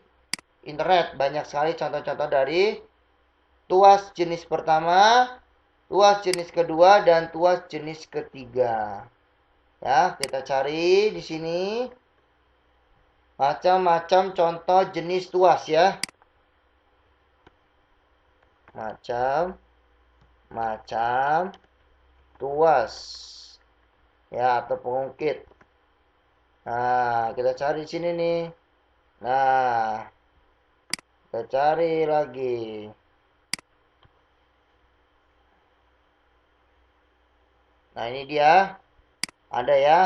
internet. Banyak sekali contoh-contoh dari tuas jenis pertama, tuas jenis kedua, dan tuas jenis ketiga. Ya, kita cari di sini macam-macam contoh jenis tuas ya. Macam tuas ya atau pengungkit. Nah, kita cari di sini nih. Nah, kita cari lagi. Nah, ini dia. Ada ya.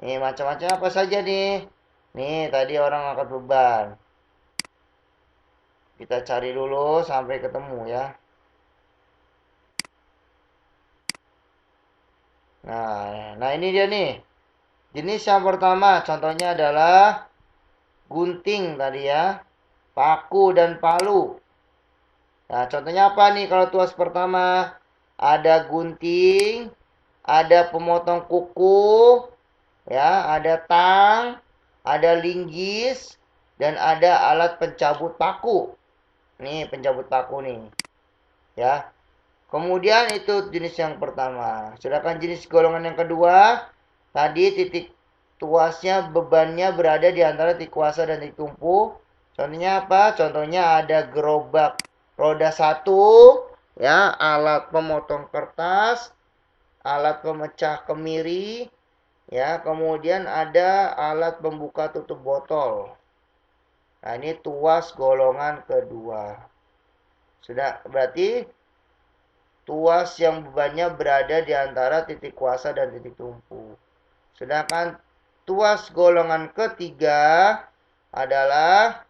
Nih, macam-macam apa saja nih. Nih, tadi orang angkat beban. Kita cari dulu sampai ketemu ya. Nah ini dia nih. Jenis yang pertama contohnya adalah gunting tadi ya. Paku dan palu. Nah, contohnya apa nih kalau tuas pertama? Ada gunting, ada pemotong kuku, ya, ada tang, ada linggis, dan ada alat pencabut paku. Nih, pencabut paku nih. Ya. Kemudian itu jenis yang pertama. Sedangkan jenis golongan yang kedua, tadi titik tuasnya bebannya berada di antara titik kuasa dan titik tumpu. Contohnya apa? Contohnya ada gerobak roda 1, ya, alat pemotong kertas, alat pemecah kemiri, ya, kemudian ada alat pembuka tutup botol. Nah, ini tuas golongan kedua. Sudah berarti tuas yang bebannya berada di antara titik kuasa dan titik tumpu. Sedangkan tuas golongan ketiga adalah,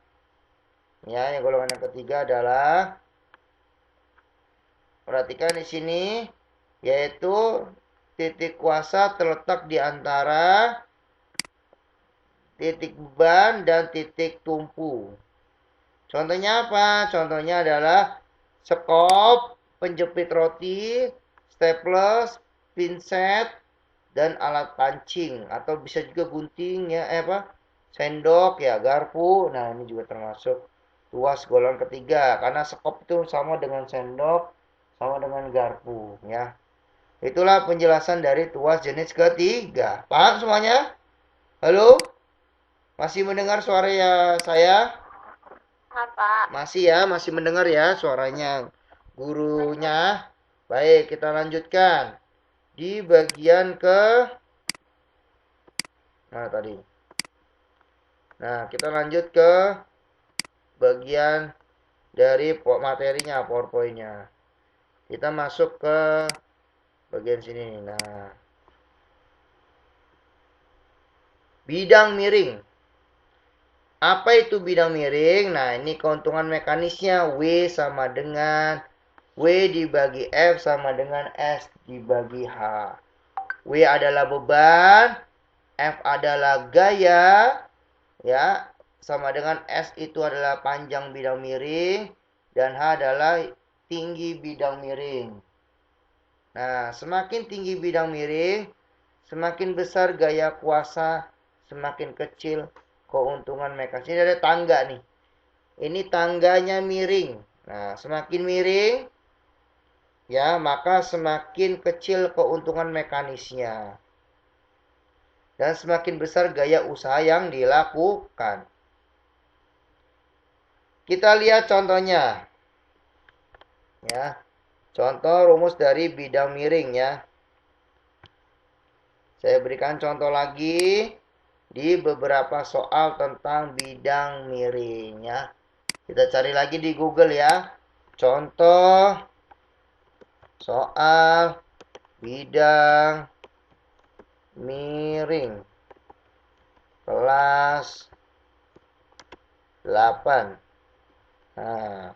ya, yang golongan yang ketiga adalah, perhatikan di sini, yaitu titik kuasa terletak di antara titik beban dan titik tumpu. Contohnya apa? Contohnya adalah sekop, penjepit roti, staples, pinset, dan alat pancing atau bisa juga gunting ya, sendok ya, garpu. Nah, ini juga termasuk tuas golongan ketiga karena sekop itu sama dengan sendok, sama dengan garpu ya. Itulah penjelasan dari tuas jenis ketiga. Paham semuanya? Halo? Masih mendengar suara ya saya? Pak. Masih ya, masih mendengar ya suaranya gurunya. Baik, kita lanjutkan. Di bagian ke mana tadi? Nah, kita lanjut ke bagian dari materinya, PowerPoint-nya. Kita masuk ke bagian sini. Nah, bidang miring. Apa itu bidang miring? Nah, ini keuntungan mekanisnya. W sama dengan W dibagi F sama dengan S dibagi H. W adalah beban, F adalah gaya, ya, sama dengan S itu adalah panjang bidang miring, dan H adalah tinggi bidang miring. Nah, semakin tinggi bidang miring, semakin besar gaya kuasa, semakin kecil keuntungan mekanis. Ini ada tangga nih. Ini tangganya miring. Nah, semakin miring, ya, maka semakin kecil keuntungan mekanisnya. Dan semakin besar gaya usaha yang dilakukan. Kita lihat contohnya. Ya. Contoh rumus dari bidang miring ya. Saya berikan contoh lagi di beberapa soal tentang bidang miring ya. Kita cari lagi di Google ya. Contoh soal bidang miring kelas 8. Nah,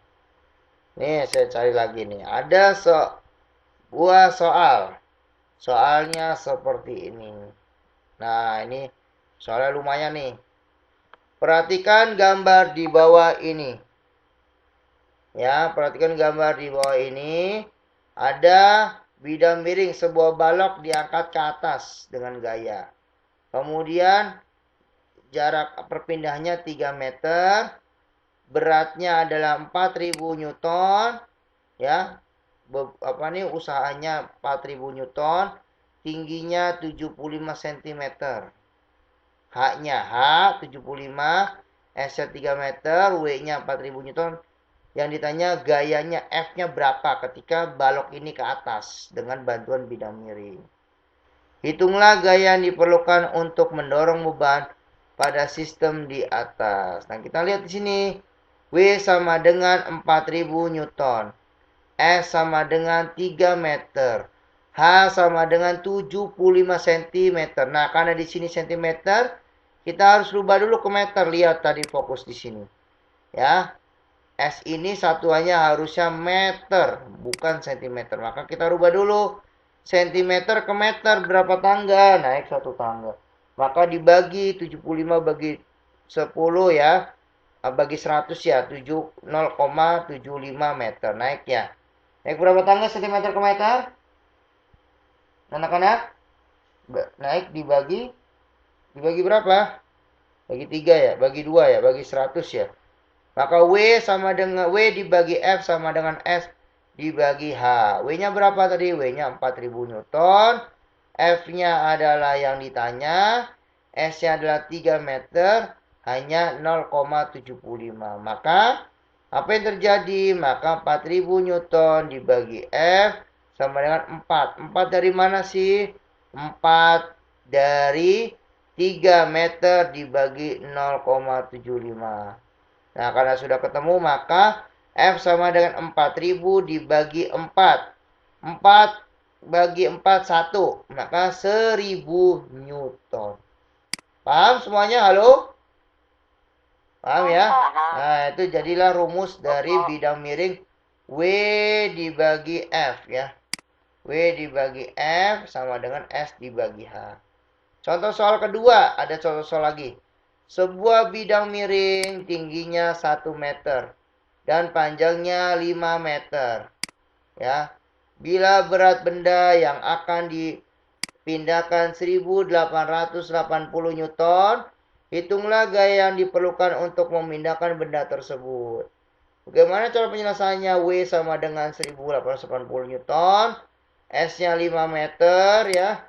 ini saya cari lagi nih. Ada sebuah soal. Soalnya seperti ini. Nah, ini soalnya lumayan nih. Perhatikan gambar di bawah ini. Ya, perhatikan gambar di bawah ini. Ada bidang miring, sebuah balok diangkat ke atas dengan gaya. Kemudian jarak perpindahannya 3 meter. Beratnya adalah 4000 Newton. Ya, usahanya 4000 Newton, tingginya 75 cm. H-nya H 75, S-nya 3 meter, W-nya 4000 Newton. Yang ditanya gayanya F-nya berapa ketika balok ini ke atas dengan bantuan bidang miring. Hitunglah gaya yang diperlukan untuk mendorong beban pada sistem di atas. Nah, kita lihat di sini. W sama dengan 4000 Newton. S sama dengan 3 meter. H sama dengan 75 cm. Nah, karena di sini cm, kita harus rubah dulu ke meter. Lihat tadi fokus di sini. Ya. S ini satuannya harusnya meter, bukan cm. Maka kita rubah dulu. Cm ke meter berapa tangga? Naik 1 tangga. Maka dibagi 75 bagi 10 ya. Bagi 100 ya, 0,75 meter. Naik ya. Naik berapa tangga cm ke meter? Anak-anak? Naik dibagi berapa? Bagi 3 ya, bagi 2 ya, bagi 100 ya. Maka W sama dengan W dibagi F sama dengan S dibagi H. W-nya berapa tadi? W-nya 4000 Newton. F-nya adalah yang ditanya. S-nya adalah 3 meter. Hanya 0,75. Maka apa yang terjadi? Maka 4000 Newton dibagi F sama dengan 4. 4 dari mana sih? 4 dari 3 meter dibagi 0,75. Nah, karena sudah ketemu, maka F sama dengan 4000 dibagi 4. 4 bagi 4, 1. Maka 1000 Newton. Paham semuanya? Halo? Paham ya? Nah, itu jadilah rumus dari bidang miring W dibagi F ya. W dibagi F sama dengan S dibagi H. Contoh soal kedua, ada contoh soal lagi. Sebuah bidang miring tingginya 1 meter dan panjangnya 5 meter. Ya. Bila berat benda yang akan pindahkan 1880 Newton. Hitunglah gaya yang diperlukan untuk memindahkan benda tersebut. Bagaimana cara penyelesaiannya? W sama dengan 1880 Newton. S-nya 5 meter ya.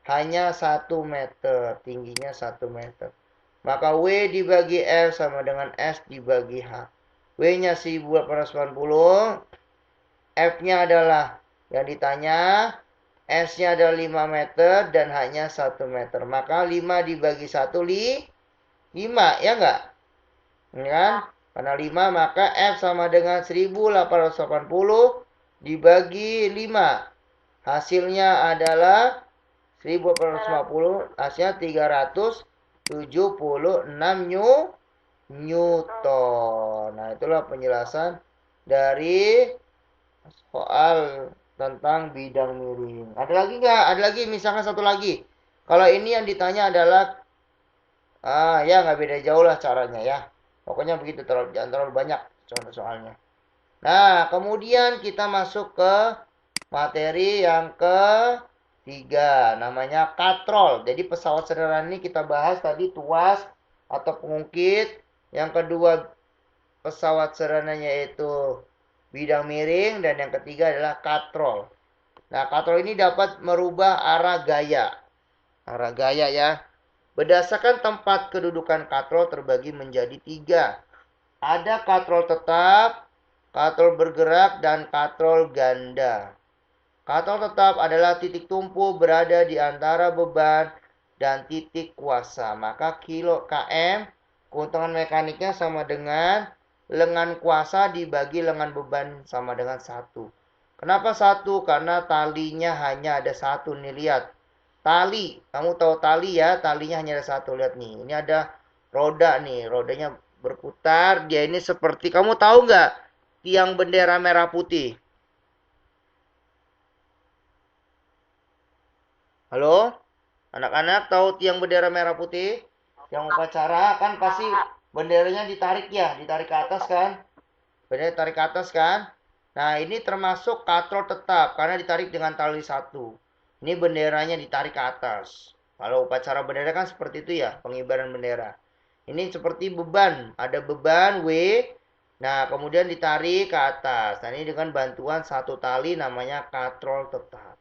Hanya 1 meter. Tingginya 1 meter. Maka W dibagi F sama dengan S dibagi H. W-nya 1880. F-nya adalah yang ditanya. S-nya adalah 5 meter dan hanya 1 meter. Maka 5 dibagi 1, 5, ya enggak? Ya kan? Karena 5 maka F sama dengan 1880 dibagi 5. Hasilnya adalah 1850, hasilnya 376 Newton. Nah, itulah penjelasan dari soal tentang bidang miring. Ada lagi nggak? Ada lagi, misalkan satu lagi. Kalau ini yang ditanya adalah, ya nggak beda jauh lah caranya ya. Pokoknya begitu, jangan terlalu banyak contoh soalnya. Nah, kemudian kita masuk ke materi yang ketiga, namanya katrol. Jadi pesawat sederhana ini kita bahas tadi tuas atau pengungkit. Yang kedua pesawat sederhananya yaitu bidang miring, dan yang ketiga adalah katrol. Nah, katrol ini dapat merubah arah gaya. Arah gaya ya. Berdasarkan tempat kedudukan katrol terbagi menjadi 3. Ada katrol tetap, katrol bergerak, dan katrol ganda. Katrol tetap adalah titik tumpu berada di antara beban dan titik kuasa. Maka kilo km, keuntungan mekaniknya sama dengan lengan kuasa dibagi lengan beban sama dengan 1. Kenapa 1? Karena talinya hanya ada 1 nih, lihat. Tali, kamu tahu tali ya, talinya hanya ada 1, lihat nih. Ini ada roda nih, rodanya berputar. Dia ini seperti, kamu tahu nggak tiang bendera merah putih? Halo? Anak-anak tahu tiang bendera merah putih? Yang upacara kan pasti benderanya ditarik ya, ditarik ke atas kan? Bendera ditarik ke atas kan? Nah, ini termasuk katrol tetap karena ditarik dengan tali 1. Ini benderanya ditarik ke atas. Kalau upacara bendera kan seperti itu ya, pengibaran bendera. Ini seperti beban, ada beban W. Nah, kemudian ditarik ke atas. Nah, ini dengan bantuan 1 tali namanya katrol tetap.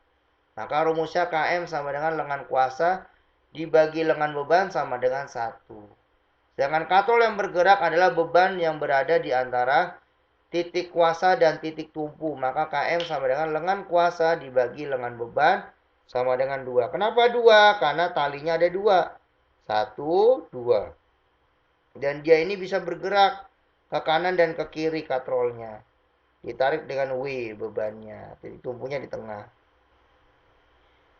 Maka rumusnya KM sama dengan lengan kuasa dibagi lengan beban sama dengan 1. Sedangkan katrol yang bergerak adalah beban yang berada di antara titik kuasa dan titik tumpu. Maka KM sama dengan lengan kuasa dibagi lengan beban sama dengan 2. Kenapa 2? Karena talinya ada 2. 1, 2. Dan dia ini bisa bergerak ke kanan dan ke kiri katrolnya. Ditarik dengan W bebannya. Titik tumpunya di tengah.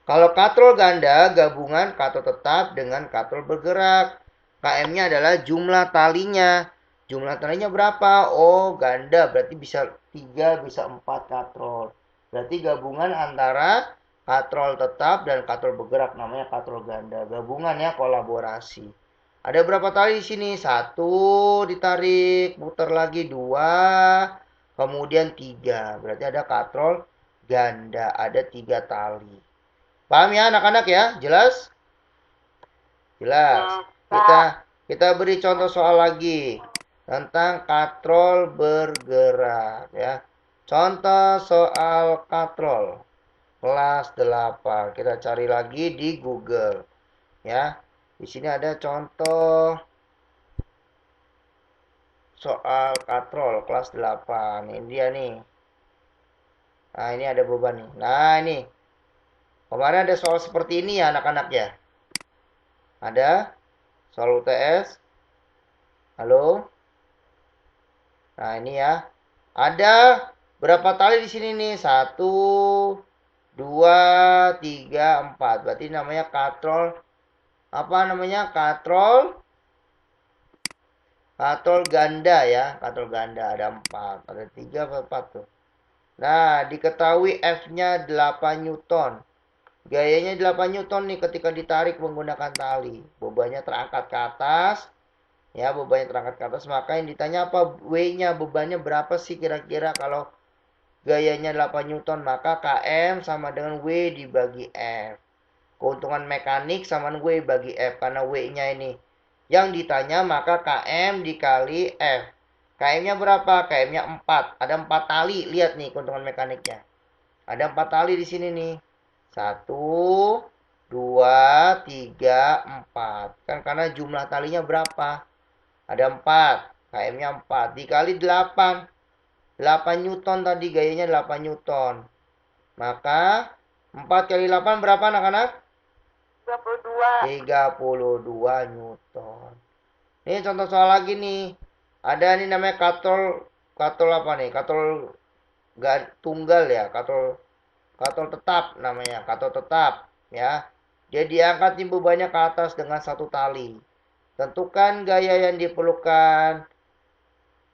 Kalau katrol ganda, gabungan katrol tetap dengan katrol bergerak. KM-nya adalah jumlah talinya. Jumlah talinya berapa? Oh, ganda. Berarti bisa 3, bisa 4 katrol. Berarti gabungan antara katrol tetap dan katrol bergerak. Namanya katrol ganda. Gabungan ya, kolaborasi. Ada berapa tali di sini? 1 ditarik. Putar lagi 2. Kemudian 3. Berarti ada katrol ganda. Ada 3 tali. Paham ya anak-anak ya? Jelas? Jelas. Kita beri contoh soal lagi tentang katrol bergerak ya. Contoh soal katrol kelas 8. Kita cari lagi di Google ya. Di sini ada contoh soal katrol kelas 8. Ini dia nih. Nah, ini ada beban nih. Nah, ini. Kemarin ada soal seperti ini ya anak-anak ya. Ada soal UTS. Halo. Nah, ini ya. Ada berapa tali di sini nih? 1, 2, 3, 4. Berarti namanya katrol. Apa namanya? Katrol ganda ya. Katrol ganda ada 4. Ada 3 atau 4 tuh. Nah, diketahui F-nya 8 Newton. Gayanya 8 Newton nih ketika ditarik menggunakan tali. Bebannya terangkat ke atas. Ya, bebannya terangkat ke atas. Maka yang ditanya apa? W-nya, bebannya berapa sih kira-kira kalau gayanya 8 Newton? Maka KM sama dengan W dibagi F. keuntungan mekanik sama W bagi F. Karena W-nya ini yang ditanya, maka KM dikali F. KM-nya berapa? KM-nya 4. Ada 4 tali. Lihat nih keuntungan mekaniknya. Ada 4 tali di sini nih. 1, 2, 3, 4. Kan karena jumlah talinya berapa? Ada 4. KM-nya 4. Dikali 8. 8 Newton tadi. Gayanya 8 Newton. Maka 4 kali 8 berapa anak-anak? 32 Newton. Ini contoh soal lagi nih. Ada nih namanya katol apa nih? Katol tunggal ya, katol tetap namanya, katol tetap ya. Dia diangkat nih bebannya ke atas dengan satu tali. Tentukan gaya yang diperlukan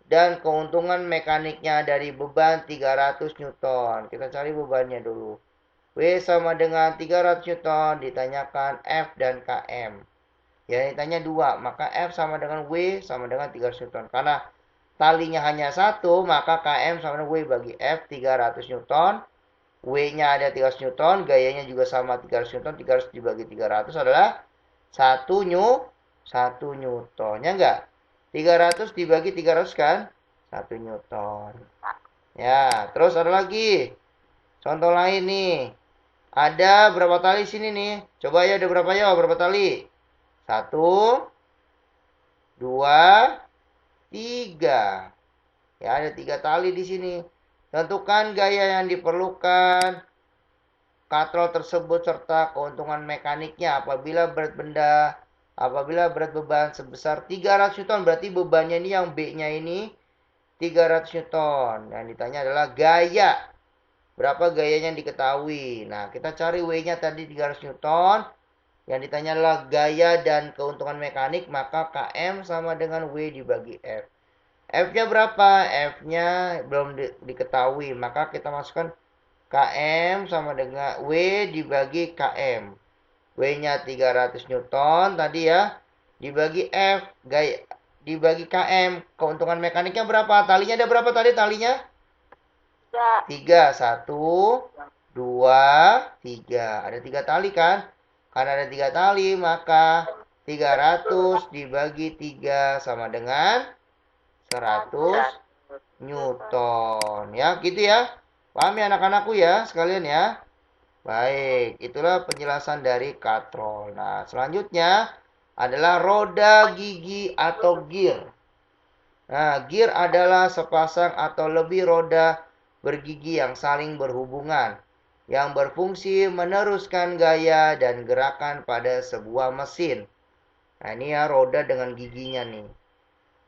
dan keuntungan mekaniknya dari beban 300 Newton. Kita cari bebannya dulu. W sama dengan 300 Newton, ditanyakan F dan KM. Ya, ditanya 2, maka F sama dengan W sama dengan 300 Newton. Karena talinya hanya satu, maka KM sama dengan W bagi F 300 Newton. W-nya ada 300 Newton, gayanya juga sama 300 Newton. 300 dibagi 300 adalah 1 Newton. Ya enggak? 300 dibagi 300 kan? 1 Newton. Ya, terus ada lagi. Contoh lain nih. Ada berapa tali sini nih? Coba ya, ada berapa ya? Berapa tali? 1, 2, 3. Ya, ada 3 tali di sini. Tentukan gaya yang diperlukan katrol tersebut serta keuntungan mekaniknya apabila berat beban sebesar 300 Newton. Berarti bebannya ini yang B-nya ini 300 Newton. Yang ditanya adalah gaya. Berapa gayanya yang diketahui. Nah, kita cari W-nya tadi 300 Newton. Yang ditanya adalah gaya dan keuntungan mekanik, maka KM sama dengan W dibagi F. F-nya berapa? F-nya belum diketahui, maka kita masukkan KM sama dengan W dibagi KM. W-nya 300 Newton tadi ya, dibagi F, gaya, dibagi KM. Keuntungan mekaniknya berapa? Talinya ada berapa tadi talinya? 3. 1, 2, 3. Ada 3 tali kan? Karena ada 3 tali, maka 300 dibagi 3 sama dengan 100 Newton. Ya, gitu ya. Paham ya anak-anakku ya, sekalian ya. Baik, itulah penjelasan dari katrol. Nah, selanjutnya adalah roda gigi atau gear. Nah, gear adalah sepasang atau lebih roda bergigi yang saling berhubungan, yang berfungsi meneruskan gaya dan gerakan pada sebuah mesin. Nah, ini ya roda dengan giginya nih.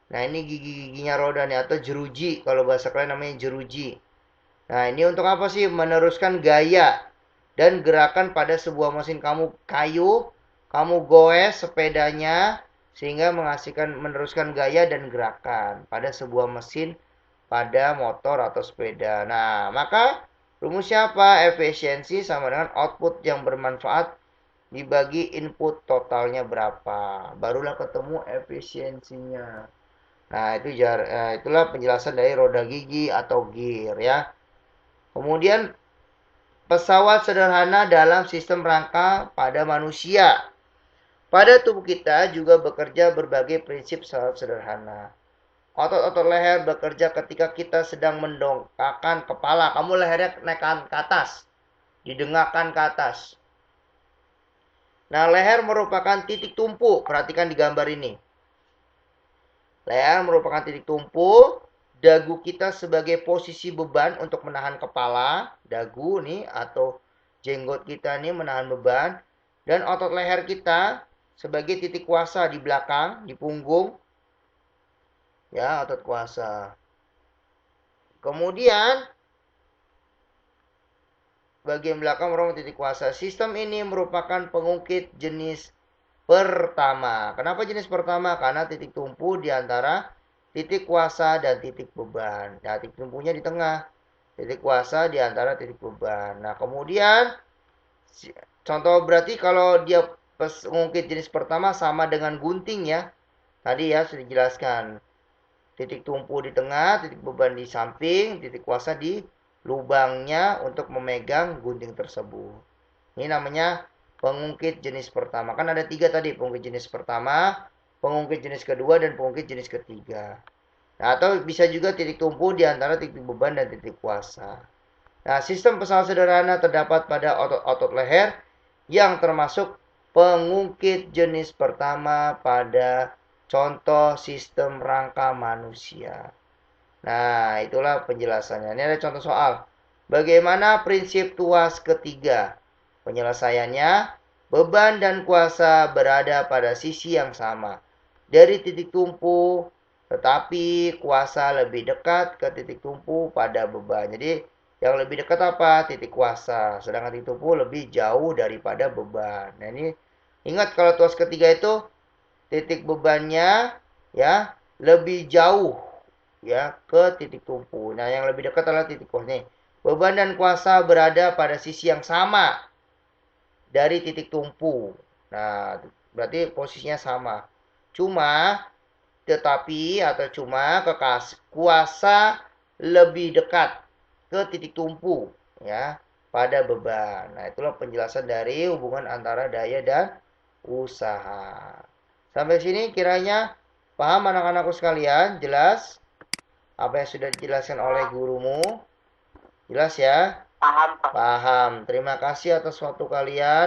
Nah, ini gigi-giginya roda nih, atau jeruji, kalau bahasa kalian namanya jeruji. Nah, ini untuk apa sih? Meneruskan gaya dan gerakan pada sebuah mesin. Kamu goes sepedanya, sehingga meneruskan gaya dan gerakan pada sebuah mesin, pada motor atau sepeda. Nah, maka rumusnya apa? Efisiensi sama dengan output yang bermanfaat dibagi input totalnya berapa. Barulah ketemu efisiensinya. Nah, itulah penjelasan dari roda gigi atau gear ya. Kemudian pesawat sederhana dalam sistem rangka pada manusia. Pada tubuh kita juga bekerja berbagai prinsip sangat sederhana. Otot-otot leher bekerja ketika kita sedang mendongakkan kepala. Kamu lehernya naikkan ke atas, didengakkan ke atas. Nah, leher merupakan titik tumpu. Perhatikan di gambar ini. Leher merupakan titik tumpu. Dagu kita sebagai posisi beban untuk menahan kepala. Dagu nih atau jenggot kita nih menahan beban. Dan otot leher kita sebagai titik kuasa di belakang, di punggung. Ya, otot kuasa. Kemudian bagian belakang merupakan titik kuasa. Sistem ini merupakan pengungkit jenis pertama. Kenapa jenis pertama? Karena titik tumpu di antara titik kuasa dan titik beban. Nah, titik tumpunya di tengah. Titik kuasa di antara titik beban. Nah, kemudian contoh berarti kalau dia pengungkit jenis pertama sama dengan gunting ya. Tadi ya sudah dijelaskan. Titik tumpu di tengah, titik beban di samping, titik kuasa di lubangnya untuk memegang gunting tersebut. Ini namanya pengungkit jenis pertama. Kan ada 3 tadi, pengungkit jenis pertama, pengungkit jenis kedua, dan pengungkit jenis ketiga. Nah, atau bisa juga titik tumpu di antara titik beban dan titik kuasa. Nah, sistem pesawat sederhana terdapat pada otot-otot leher yang termasuk pengungkit jenis pertama pada contoh sistem rangka manusia. Nah, itulah penjelasannya. Ini ada contoh soal. Bagaimana prinsip tuas ketiga? Penyelesaiannya, beban dan kuasa berada pada sisi yang sama dari titik tumpu, tetapi kuasa lebih dekat ke titik tumpu pada beban. Jadi, yang lebih dekat apa? Titik kuasa. Sedangkan titik tumpu lebih jauh daripada beban. Nah, ini ingat kalau tuas ketiga itu titik bebannya ya lebih jauh ya ke titik tumpu. Nah, yang lebih dekat adalah titik kuasa nih. Beban dan kuasa berada pada sisi yang sama dari titik tumpu. Nah, berarti posisinya sama. Cuma tetapi atau cuma kuasa lebih dekat ke titik tumpu ya pada beban. Nah, itulah penjelasan dari hubungan antara daya dan usaha. Sampai sini kiranya paham anak-anakku sekalian? Jelas apa yang sudah dijelaskan oleh gurumu? Jelas ya? Paham, Pak. Paham. Terima kasih atas waktu kalian.